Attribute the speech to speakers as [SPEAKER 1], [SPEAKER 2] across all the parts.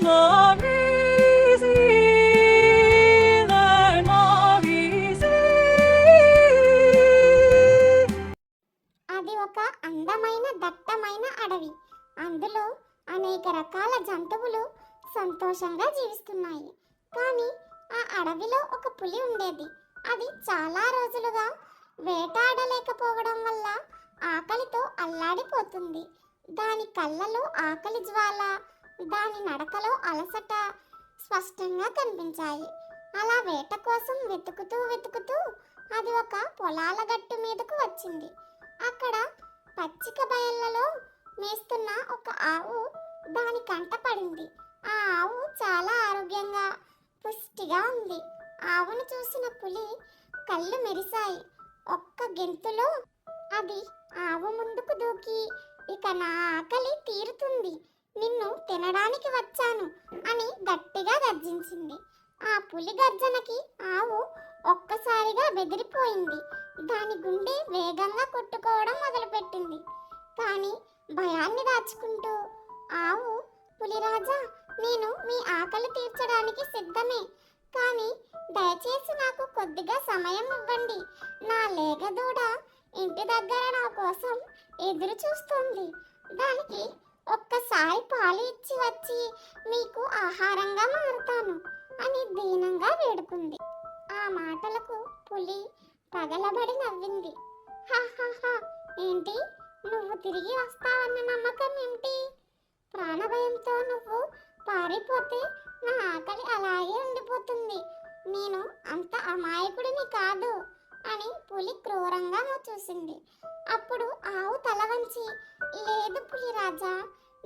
[SPEAKER 1] La visita
[SPEAKER 2] అది ఒక అందమైన దట్టమైన అడవి. అందులో అనేక రకాల జంతువులు సంతోషంగా జీవిస్తున్నాయి. కానీ ఆ అడవిలో ఒక పులి ఉండేది. అది చాలా రోజులుగా వేటాడలేకపోవడం వల్ల ఆకలితో అల్లాడిపోతుంది. దాని కళ్ళలో ఆకలి జ్వాల, దాని నడకలో అలసట స్పష్టంగా కనిపించాయి. అలా వేట కోసం వెతుకుతూ వెతుకుతూ అది ఒక పొలాల గట్టు మీదకు వచ్చింది. అక్కడ పచ్చిక బయళ్ళలో మేస్తున్న ఒక ఆవు దాని కంట పడింది. ఆ ఆవు చాలా ఆరోగ్యంగా పుష్టిగా ఉంది. ఆవును చూసిన పులి కళ్ళు మెరిశాయి. ఒక్క గెంతులో అది ఆవు ముందుకు దూకి, ఇక నా ఆకలి తీరుతుంది, నిన్ను తినడానికి వచ్చాను అని గట్టిగా గర్జించింది. ఆ పులి గర్జనకి ఆవు ఒక్కసారిగా బెదిరిపోయింది. దాని గుండె వేగంగా కొట్టుకోవడం మొదలుపెట్టింది. కానీ భయాన్ని దాచుకుంటూ ఆవు, పులిరాజా, నేను మీ ఆకలి తీర్చడానికి సిద్ధమే, కానీ దయచేసి నాకు కొద్దిగా సమయం ఇవ్వండి. నా లేగదూడ ఇంటి దగ్గర నా కోసం ఎదురు చూస్తుంది. దానికి ఒక్కసారి పాలు ఇచ్చి వచ్చి మీకు ఆహారంగా మారుతాను అని దీనంగా వేడుకుంది. ఆ మాటలకు పులి పగలబడి నవ్వింది. హాహాహా, ఏంటి, నువ్వు తిరిగి వస్తావన్న నమ్మకం ఏమిటి? ప్రాణభయంతో నువ్వు పారిపోతే నా ఆకలి అలాగే ఉండిపోతుంది. నేను అంత అమాయకుడిని కాదు అని పులి క్రూరంగా చూసింది. అప్పుడు ఆవు తల వంచి, లేదు పులిరాజా,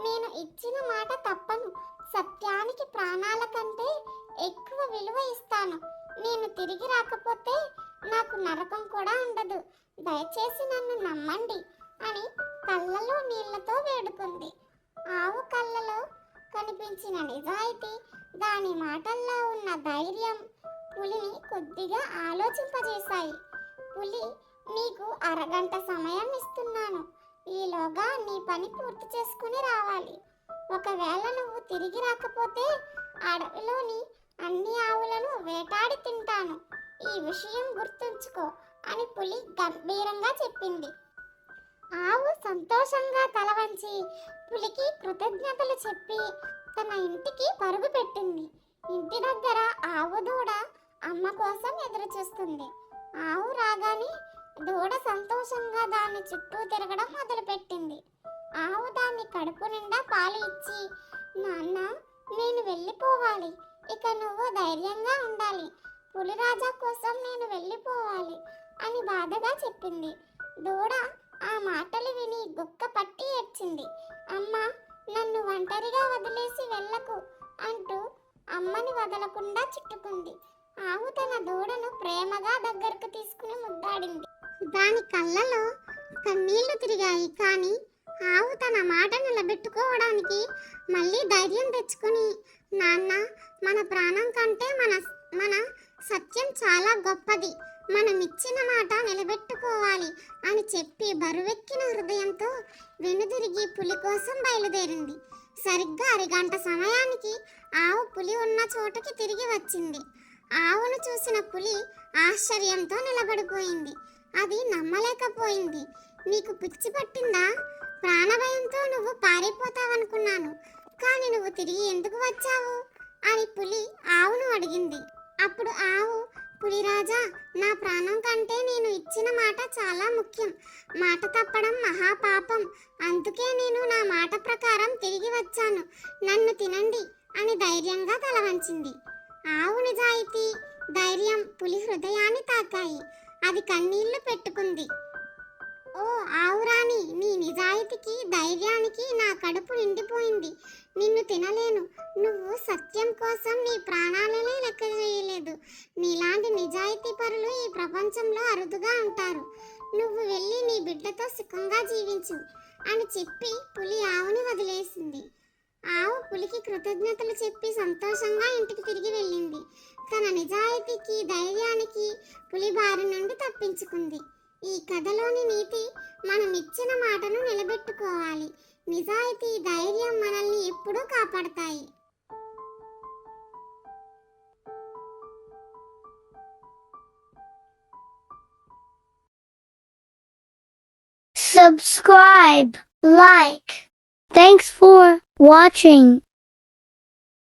[SPEAKER 2] నేను ఇచ్చిన మాట తప్పను. సత్యానికి ప్రాణాల కంటే ఎక్కువ విలువ ఇస్తాను. నేను తిరిగి రాకపోతే నాకు నరకం కూడా ఉండదు. దయచేసి నన్ను నమ్మండి అని కళ్ళలో నీళ్లతో వేడుకుంది. ఆవు కళ్ళలో కనిపించిన నిజాయితీ, దాని మాటల్లో ఉన్న ధైర్యం పులిని కొద్దిగా ఆలోచింపజేశాయి. పులి, నీకు అరగంట సమయం ఇస్తున్నాను. ఈలోగా నీ పని పూర్తి చేసుకుని రావాలి. ఒకవేళ నువ్వు తిరిగి రాకపోతే అడవిలోని అన్ని ఆవులను వేటాడి తింటాను. ఈ విషయం గుర్తుంచుకో అని పులి గంభీరంగా చెప్పింది. ఆవు సంతోషంగా తల వంచి పులికి కృతజ్ఞతలు చెప్పి తన ఇంటికి పరుగు పెట్టింది. ఇంటి దగ్గర ఆవు దూడ అమ్మ కోసం ఎదురు చూస్తుంది. ఆవు రాగానే దూడ సంతోషంగా దాని చుట్టూ తిరగడం మొదలుపెట్టింది. ఆవు దాని కడుపు నిండా పాలు ఇచ్చి, నాన్న, నేను వెళ్ళిపోవాలి, ఇక నువ్వు ధైర్యంగా ఉండాలి, పులిరాజా కోసం నేను వెళ్ళిపోవాలి అని బాధగా చెప్పింది. దూడ ఆ మాటలు విని గుక్క పట్టి ఏడ్చింది. అమ్మ, నన్ను ఒంటరిగా వదిలేసి వెళ్ళకు అంటూ అమ్మని వదలకుండా చుట్టుకుంది. ఆవు తన దూడను ప్రేమగా దగ్గరకు తీసుకుని ముద్దాడింది. దాని కళ్ళలో కన్నీళ్లు తిరిగాయి. కానీ ఆవు తన మాట నిలబెట్టుకోవడానికి మళ్ళీ ధైర్యం తెచ్చుకుని, నాన్న, మన ప్రాణం కంటే మన సత్యం చాలా గొప్పది, మనం ఇచ్చిన మాట నిలబెట్టుకోవాలి అని చెప్పి బరువెక్కిన హృదయంతో వెనుదిరిగి పులి కోసం బయలుదేరింది. సరిగ్గా అరగంట సమయానికి ఆవు పులి ఉన్న చోటుకి తిరిగి వచ్చింది. ఆవును చూసిన పులి ఆశ్చర్యంతో నిలబడిపోయింది. అది నమ్మలేకపోయింది. నీకు పిచ్చి పట్టిందా? ప్రాణభయంతో నువ్వు పారిపోతావనుకున్నాను, కానీ నువ్వు తిరిగి ఎందుకు వచ్చావు అని పులి ఆవును అడిగింది. అప్పుడు ఆవు, పులిరాజా, నా ప్రాణం కంటే నేను ఇచ్చిన మాట చాలా ముఖ్యం. మాట తప్పడం మహాపాపం. అందుకే నేను నా మాట ప్రకారం తిరిగి వచ్చాను. నన్ను తినండి అని ధైర్యంగా తల వంచింది. ఆవు నిజాయితీ, ధైర్యం పులి హృదయాన్ని తాకాయి. అది కన్నీళ్లు పెట్టుకుంది. ఓ ఆవురాణి, నీ నిజాయితీకి, ధైర్యానికి నా కడుపు నిండిపోయింది. నిన్ను తినలేను. నువ్వు సత్యం కోసం నీ ప్రాణాలనే లెక్క చేయలేదు. నీలాంటి నిజాయితీ పరులు ఈ ప్రపంచంలో అరుదుగా ఉంటారు. నువ్వు వెళ్ళి నీ బిడ్డతో సుఖంగా జీవించు అని చెప్పి పులి ఆవుని వదిలేసింది. ఆవు పులికి కృతజ్ఞతలు చెప్పి సంతోషంగా ఇంటికి తిరిగి వెళ్ళింది. తన నిజాయితీకి, ధైర్యానికి పులి బారి నుండి తప్పించుకుంది. ఈ కథలోని నీతి, మనం ఇచ్చిన మాటను నిలబెట్టుకోవాలి. నిజాయితీ, ధైర్యం మనల్ని ఎప్పుడూ కాపాడతాయి.
[SPEAKER 3] subscribe, like. Thanks for watching.